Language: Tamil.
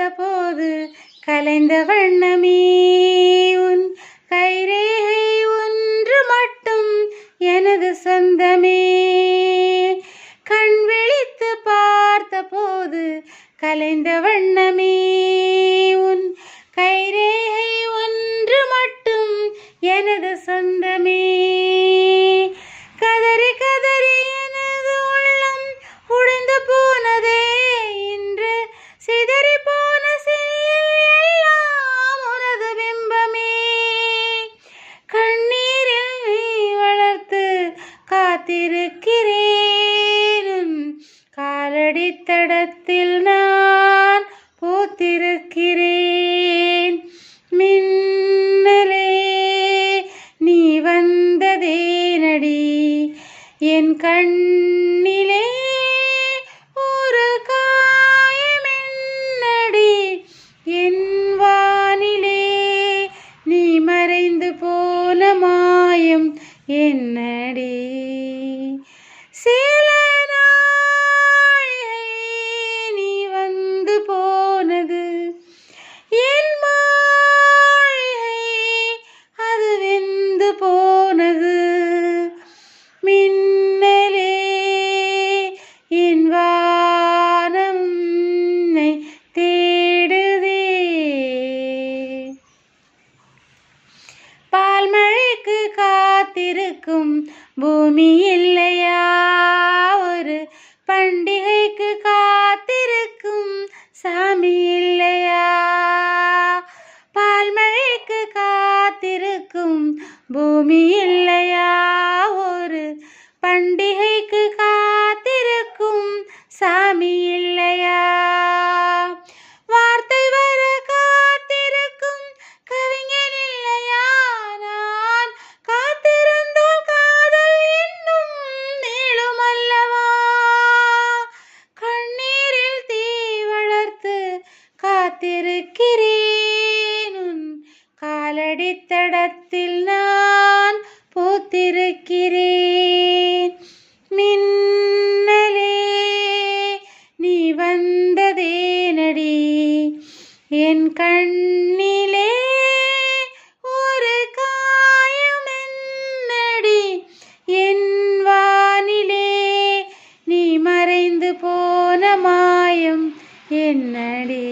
பார்த்தபோது கலைந்த வண்ணமே உன் கைரேகை ஒன்று மட்டும் எனது சொந்தமே. கண் விழித்து பார்த்தபோது கலைந்த வண்ணமே உன் கைரேகை ஒன்று மட்டும் எனது சொந்தமே. கதறி கதறி எனது உள்ளம் உடைந்து போனதே, இன்று சிதறி போன செல்லில் எல்லாம் உனது பிம்பமே. கண்ணீரில் நீ வளர்த்து காத்திருக்கிறேன், காலடி தடத்தில் நான் பூத்திருக்கிறேன். மின்னலே நீ வந்ததே நடி என் கண்ணிலே ஒரு காயமென்னடி, என் வானிலே நீ மறைந்து போன மாயம் என்னடி. சில நாழிகை நீ வந்து போனது, என் மாளிகை அது வெந்து போனது. மின்னலே என் வானம் உன்னை தேடுதே. பால்மழைக்கு காத்திருக்கும் பூமி இல்லையா, ஒரு பண்டிகைக்கு காத்திருக்கும் சாமி இல்லையா. பால்மழைக்கு காத்திருக்கும் பூமி இல்லையா, ஒரு பண்டிகைக்கு காத்திருக்கும் சாமி இல்லையா. வார்த்தை வர காத்திருக்கும் கவிஞன் இல்லையா, நான் காத்திருந்தால் காதல் இன்னும் நீளும் அல்லவா. கண்ணீரில் தீ வளர்த்து காத்திருக்கிறேன், உன் காலடி தடத்தில் நான் பூத்திருக்கிறேன். மின்னலே நீ வந்ததே நடி என் கண்ணிலே ஒரு காயமென்னடி, என் வானிலே நீ மறைந்து போன மாயம் என்னடி.